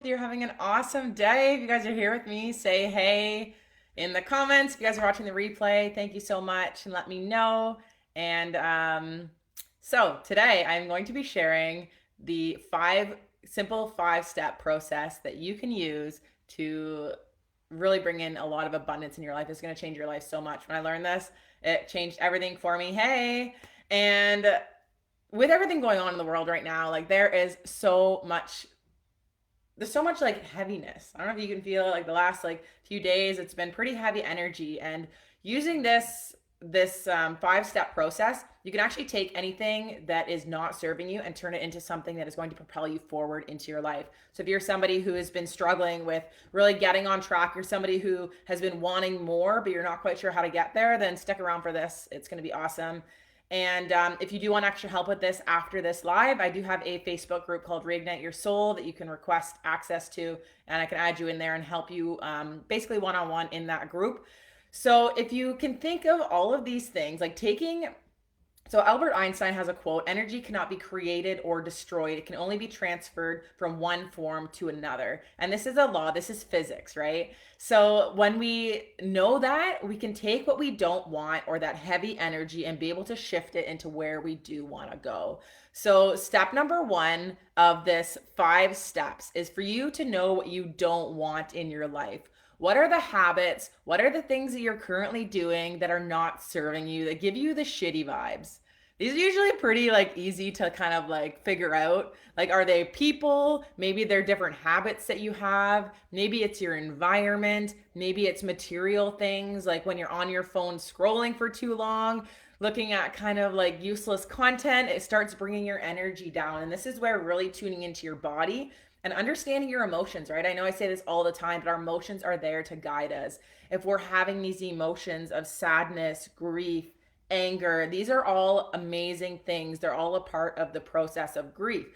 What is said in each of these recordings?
You're having an awesome day. If you guys are here with me, say hey in the comments. If you guys are watching the replay, thank you so much and let me know. And so today I'm going to be sharing the simple 5-step process that you can use to really bring in a lot of abundance in your life. It's going to change your life so much. When I learned this, it changed everything for me. Hey, and with everything going on in the world right now, like there's so much like heaviness. I don't know if you can feel it, like the last like few days it's been pretty heavy energy, and using this 5-step process, you can actually take anything that is not serving you and turn it into something that is going to propel you forward into your life. So if you're somebody who has been struggling with really getting on track, you're somebody who has been wanting more but you're not quite sure how to get there, then stick around for this. It's going to be awesome. And if you do want extra help with this after this live, I do have a Facebook group called Reignite Your Soul that you can request access to, and I can add you in there and help you basically one on one in that group. So if you can think of all of these things, like taking so Albert Einstein has a quote, energy cannot be created or destroyed. It can only be transferred from one form to another. And this is a law, this is physics, right? So when we know that, we can take what we don't want or that heavy energy and be able to shift it into where we do want to go. So step number 1 of this 5 steps is for you to know what you don't want in your life. What are the habits? What are the things that you're currently doing that are not serving you, that give you the shitty vibes? These are usually pretty like easy to kind of like figure out. Like, are they people? Maybe they're different habits that you have. Maybe it's your environment. Maybe it's material things like when you're on your phone scrolling for too long, looking at kind of like useless content, it starts bringing your energy down. And this is where really tuning into your body and understanding your emotions, right? I know I say this all the time, but our emotions are there to guide us. If we're having these emotions of sadness, grief, anger, these are all amazing things. They're all a part of the process of grief.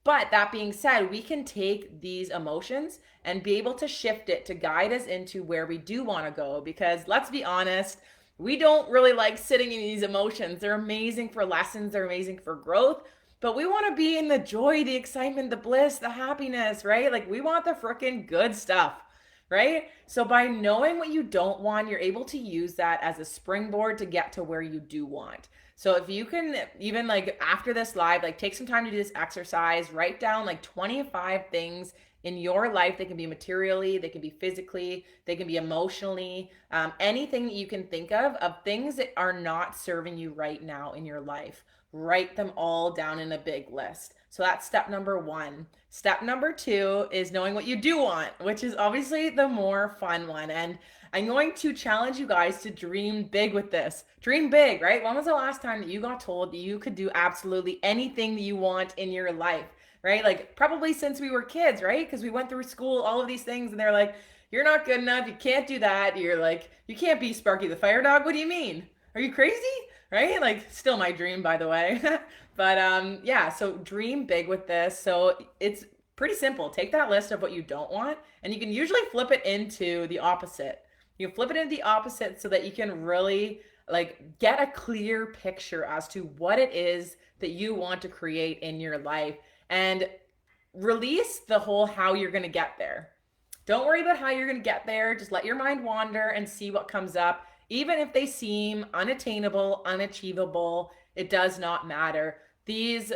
But that being said, we can take these emotions and be able to shift it to guide us into where we do want to go. Because let's be honest, we don't really like sitting in these emotions. They're amazing for lessons, they're amazing for growth, but we want to be in the joy, the excitement, the bliss, the happiness, right? Like we want the freaking good stuff, right? So by knowing what you don't want, you're able to use that as a springboard to get to where you do want. So if you can even like after this live, like take some time to do this exercise, write down like 25 things in your life. They can be materially, they can be physically, they can be emotionally, anything that you can think of things that are not serving you right now in your life. Write them all down in a big list. So that's step number 1. Step number 2 is knowing what you do want, which is obviously the more fun one. And I'm going to challenge you guys to dream big with this. Dream big, right? When was the last time that you got told that you could do absolutely anything that you want in your life, right? Like probably since we were kids, right? Because we went through school, all of these things, and they're like, you're not good enough. You can't do that. You're like, you can't be Sparky the Fire Dog. What do you mean? Are you crazy? Right? Like, still my dream, by the way. But yeah, so dream big with this. So it's pretty simple. Take that list of what you don't want, and you can usually flip it into the opposite. You can flip it into the opposite so that you can really like get a clear picture as to what it is that you want to create in your life and release the whole how you're going to get there. Don't worry about how you're going to get there. Just let your mind wander and see what comes up. Even if they seem unattainable, unachievable, it does not matter. These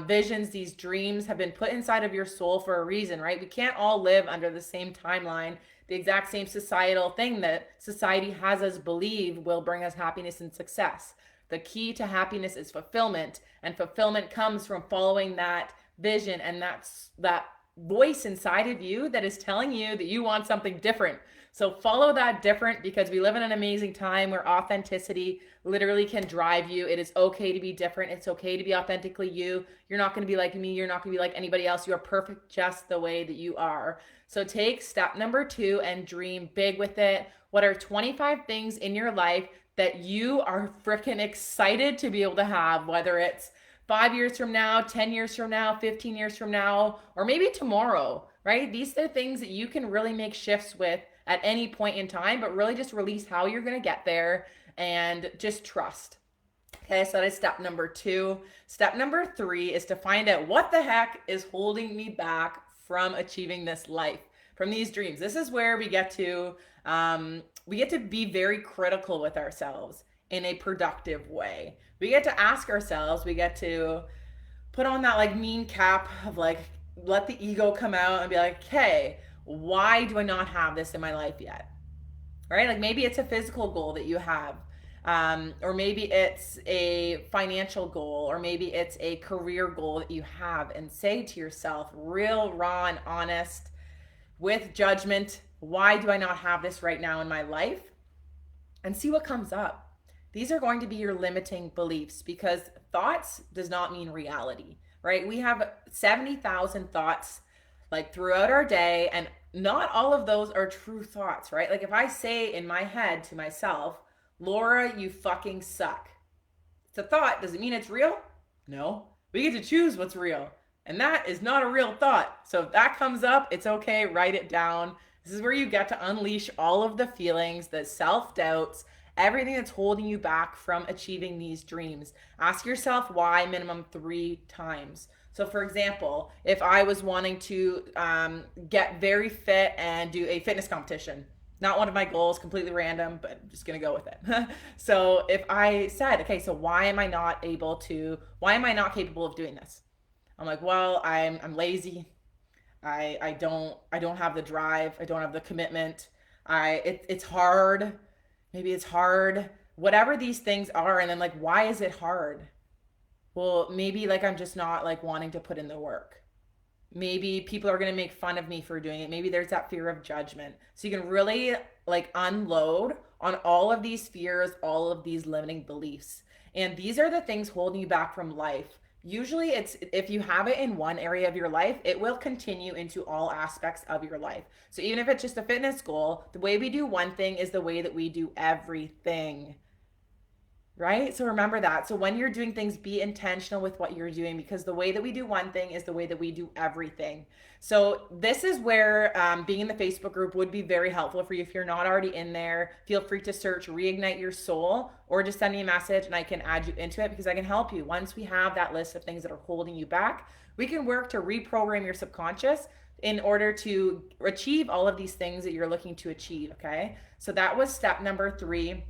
visions, these dreams have been put inside of your soul for a reason, right? We can't all live under the same timeline, the exact same societal thing that society has us believe will bring us happiness and success. The key to happiness is fulfillment, and fulfillment comes from following that vision, and that's that voice inside of you that is telling you that you want something different. So follow that different, because we live in an amazing time where authenticity literally can drive you. It is okay to be different. It's okay to be authentically you. You're not going to be like me. You're not going to be like anybody else. You are perfect just the way that you are. So take step number 2 and dream big with it. What are 25 things in your life that you are freaking excited to be able to have, whether it's 5 years from now, 10 years from now, 15 years from now, or maybe tomorrow, right? These are things that you can really make shifts with at any point in time, but really just release how you're going to get there and just trust. Okay, so that is step number 2. Step number 3 is to find out what the heck is holding me back from achieving this life, from these dreams. This is where we get to be very critical with ourselves in a productive way. We get to ask ourselves, we get to put on that like mean cap of like, let the ego come out and be like, hey, why do I not have this in my life yet? Right? Like maybe it's a physical goal that you have, or maybe it's a financial goal, or maybe it's a career goal that you have, and say to yourself, real, raw, and honest, with judgment, why do I not have this right now in my life? And see what comes up. These are going to be your limiting beliefs, because thoughts does not mean reality, right? We have 70,000 thoughts like throughout our day, and not all of those are true thoughts, right? Like if I say in my head to myself, Laura, you fucking suck. It's a thought. Does it mean it's real? No. We get to choose what's real. And that is not a real thought. So if that comes up, it's okay. Write it down. This is where you get to unleash all of the feelings, the self-doubts, everything that's holding you back from achieving these dreams. Ask yourself why minimum 3 times. So for example, if I was wanting to get very fit and do a fitness competition, not one of my goals, completely random, but I'm just gonna go with it. So if I said, okay, so why am I not capable of doing this? I'm like, well, I'm lazy. I don't have the drive. I don't have the commitment. It's hard. Maybe it's hard. Whatever these things are, and then like, why is it hard? Well, maybe like I'm just not like wanting to put in the work. Maybe people are going to make fun of me for doing it. Maybe there's that fear of judgment. So you can really like unload on all of these fears, all of these limiting beliefs. And these are the things holding you back from life. Usually it's, if you have it in one area of your life, it will continue into all aspects of your life. So even if it's just a fitness goal, the way we do one thing is the way that we do everything. Right? So remember that. So when you're doing things, be intentional with what you're doing, because the way that we do one thing is the way that we do everything. So this is where being in the Facebook group would be very helpful for you. If you're not already in there, feel free to search Reignite Your Soul, or just send me a message and I can add you into it, because I can help you. Once we have that list of things that are holding you back, we can work to reprogram your subconscious in order to achieve all of these things that you're looking to achieve. Okay. So that was step number 3.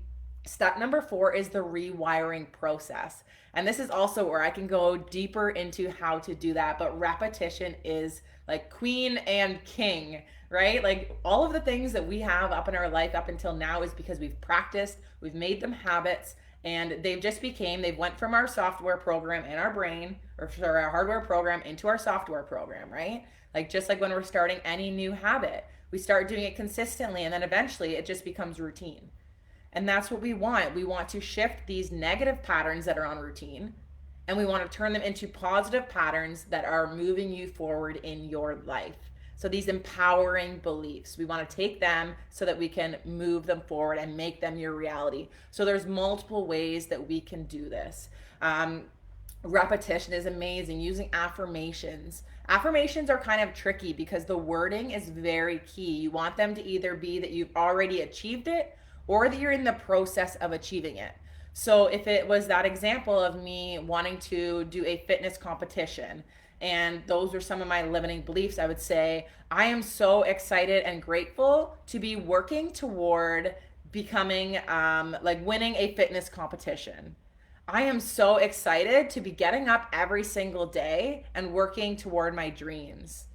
Step number 4 is the rewiring process. And this is also where I can go deeper into how to do that. But repetition is like queen and king, right? Like all of the things that we have up in our life up until now is because we've practiced, we've made them habits, and they've went from our software program in our brain, or sorry, our hardware program into our software program, right? Like just like when we're starting any new habit, we start doing it consistently, and then eventually it just becomes routine. And that's what we want. We want to shift these negative patterns that are on routine, and we want to turn them into positive patterns that are moving you forward in your life. So these empowering beliefs, we want to take them so that we can move them forward and make them your reality. So there's multiple ways that we can do this. Repetition is amazing. Using affirmations. Affirmations are kind of tricky because the wording is very key. You want them to either be that you've already achieved it, or that you're in the process of achieving it. So if it was that example of me wanting to do a fitness competition, and those are some of my limiting beliefs, I would say, I am so excited and grateful to be working toward becoming, like winning a fitness competition. I am so excited to be getting up every single day and working toward my dreams.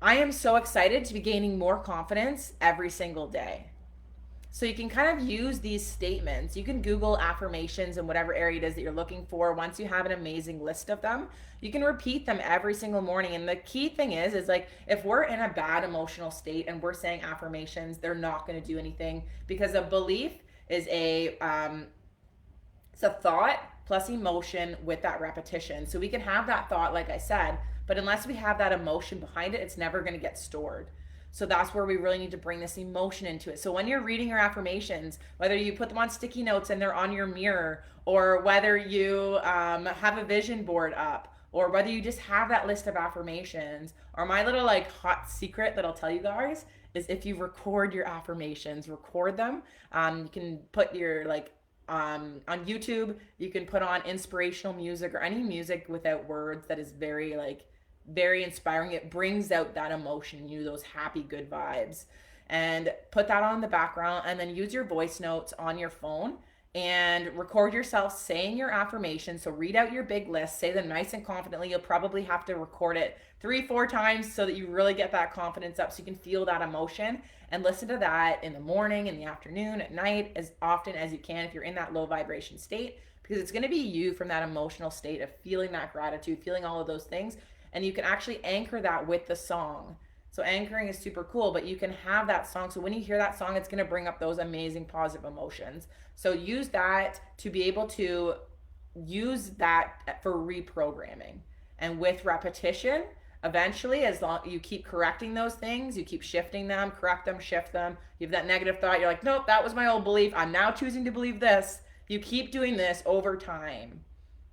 I am so excited to be gaining more confidence every single day. So you can kind of use these statements. You can Google affirmations in whatever area it is that you're looking for. Once you have an amazing list of them, you can repeat them every single morning. And the key thing is like if we're in a bad emotional state and we're saying affirmations, they're not going to do anything, because a belief is it's a thought plus emotion with that repetition. So we can have that thought, like I said, but unless we have that emotion behind it, it's never going to get stored. So that's where we really need to bring this emotion into it. So when you're reading your affirmations, whether you put them on sticky notes and they're on your mirror, or whether you have a vision board up, or whether you just have that list of affirmations, or my little like hot secret that I'll tell you guys is if you record your affirmations, record them. You can put your like on YouTube, you can put on inspirational music or any music without words that is very like very inspiring. It brings out that emotion in you, those happy, good vibes. And put that on the background, and then use your voice notes on your phone and record yourself saying your affirmations. So read out your big list, say them nice and confidently. You'll probably have to record it 3-4 times so that you really get that confidence up, so you can feel that emotion, and listen to that in the morning, in the afternoon, at night, as often as you can if you're in that low vibration state, because it's going to be you from that emotional state of feeling that gratitude, feeling all of those things. And you can actually anchor that with the song. So anchoring is super cool, but you can have that song. So when you hear that song, it's going to bring up those amazing positive emotions. So use that to be able to use that for reprogramming. And with repetition, eventually, as long you keep correcting those things, you keep shifting them, correct them, shift them. You have that negative thought, you're like, nope, that was my old belief. I'm now choosing to believe this. You keep doing this over time.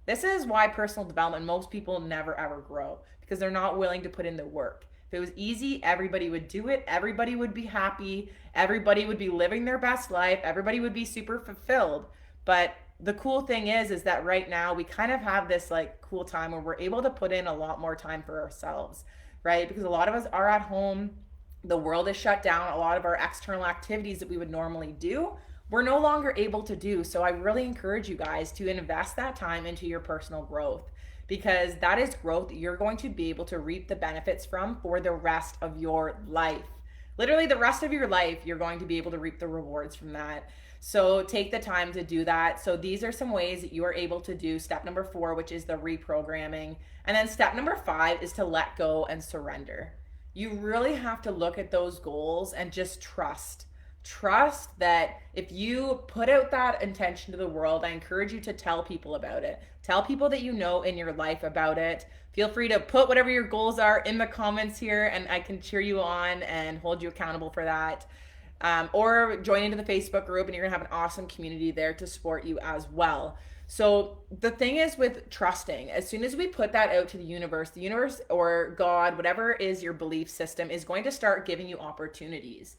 This is why personal development, most people never ever grow, because they're not willing to put in the work. If it was easy, everybody would do it. Everybody would be happy. Everybody would be living their best life. Everybody would be super fulfilled. But the cool thing is that right now we kind of have this like cool time where we're able to put in a lot more time for ourselves, right? Because a lot of us are at home. The world is shut down. A lot of our external activities that we would normally do, we're no longer able to do. So I really encourage you guys to invest that time into your personal growth, because that is growth that you're going to be able to reap the benefits from for the rest of your life. Literally the rest of your life, you're going to be able to reap the rewards from that. So take the time to do that. So these are some ways that you are able to do step number 4, which is the reprogramming. And then step number 5 is to let go and surrender. You really have to look at those goals and just trust. Trust that if you put out that intention to the world, I encourage you to tell people about it. Tell people that you know in your life about it. Feel free to put whatever your goals are in the comments here, and I can cheer you on and hold you accountable for that. Or join into the Facebook group, and you're gonna have an awesome community there to support you as well. So the thing is with trusting, as soon as we put that out to the universe or God, whatever is your belief system, is going to start giving you opportunities.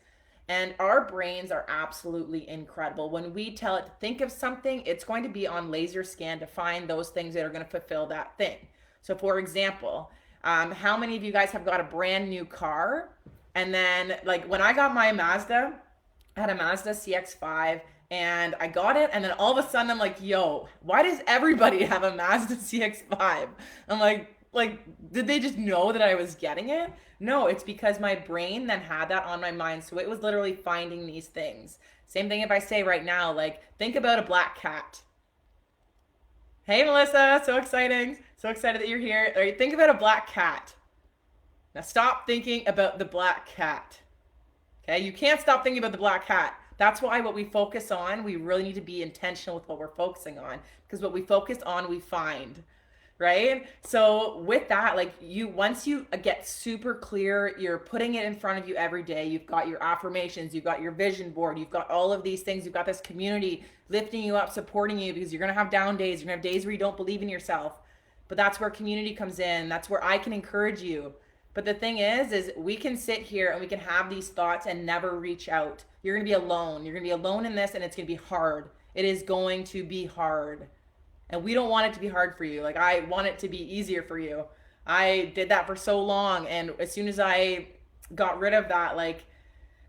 And our brains are absolutely incredible. When we tell it to think of something, it's going to be on laser scan to find those things that are going to fulfill that thing. So for example, how many of you guys have got a brand new car? And then like when I got my Mazda, I had a Mazda CX-5 and I got it. And then all of a sudden I'm like, yo, why does everybody have a Mazda CX-5? I'm like, did they just know that I was getting it? No, it's because my brain then had that on my mind. So it was literally finding these things. Same thing if I say right now, like, think about a black cat. Hey, Melissa, so exciting. So excited that you're here. All right, think about a black cat. Now stop thinking about the black cat. Okay, you can't stop thinking about the black cat. That's why what we focus on, we really need to be intentional with what we're focusing on, because what we focus on, we find. Right? So with that, like once you get super clear, you're putting it in front of you every day. You've got your affirmations, you've got your vision board, you've got all of these things. You've got this community lifting you up, supporting you, because you're going to have down days. You're going to have days where you don't believe in yourself. But that's where community comes in. That's where I can encourage you. But the thing is we can sit here and we can have these thoughts and never reach out. You're going to be alone. You're going to be alone in this, and it's going to be hard. It is going to be hard. And we don't want it to be hard for you. Like, I want it to be easier for you. I did that for so long. And as soon as I got rid of that, like,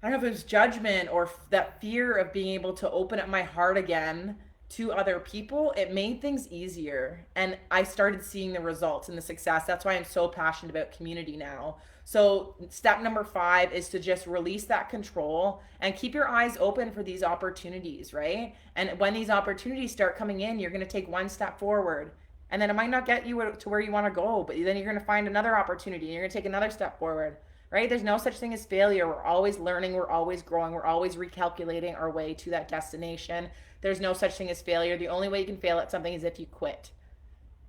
I don't know if it was judgment or that fear of being able to open up my heart again to other people, it made things easier. And I started seeing the results and the success. That's why I'm so passionate about community now. So step number 5 is to just release that control and keep your eyes open for these opportunities, right? And when these opportunities start coming in, you're going to take one step forward. And then it might not get you to where you want to go, but then you're going to find another opportunity and you're going to take another step forward, right? There's no such thing as failure. We're always learning, we're always growing, we're always recalculating our way to that destination. There's no such thing as failure. The only way you can fail at something is if you quit.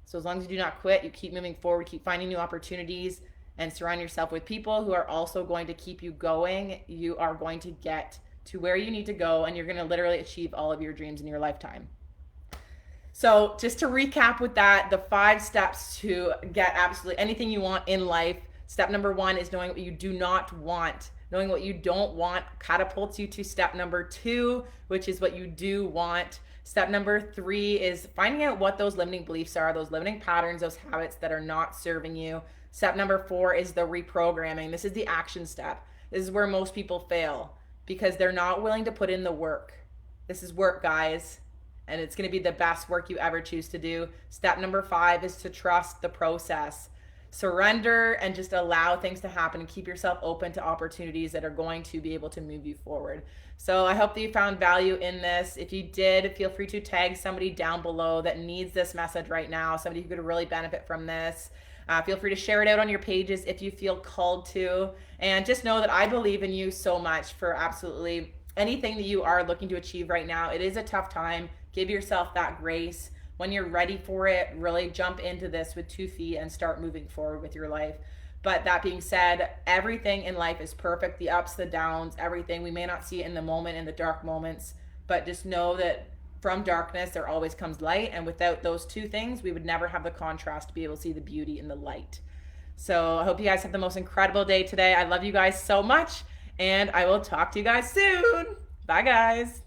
So as long as you do not quit, you keep moving forward, keep finding new opportunities, and surround yourself with people who are also going to keep you going, you are going to get to where you need to go, and you're going to literally achieve all of your dreams in your lifetime. So just to recap with that, the 5 steps to get absolutely anything you want in life. Step number 1 is knowing what you do not want. Knowing what you don't want catapults you to step number 2, which is what you do want. Step number 3 is finding out what those limiting beliefs are, those limiting patterns, those habits that are not serving you. Step number 4 is the reprogramming. This is the action step. This is where most people fail because they're not willing to put in the work. This is work, guys, and it's going to be the best work you ever choose to do. Step number 5 is to trust the process. Surrender and just allow things to happen and keep yourself open to opportunities that are going to be able to move you forward. So I hope that you found value in this. If you did, feel free to tag somebody down below that needs this message right now, somebody who could really benefit from this. Feel free to share it out on your pages if you feel called to. And just know that I believe in you so much for absolutely anything that you are looking to achieve right now. It is a tough time. Give yourself that grace. When you're ready for it, really jump into this with 2 feet and start moving forward with your life. But that being said, everything in life is perfect, the ups, the downs, everything. We may not see it in the moment, in the dark moments, but just know that from darkness there always comes light, and without those 2 things we would never have the contrast to be able to see the beauty in the light. So I hope you guys have the most incredible day today. I love you guys so much, and I will talk to you guys soon. Bye, guys.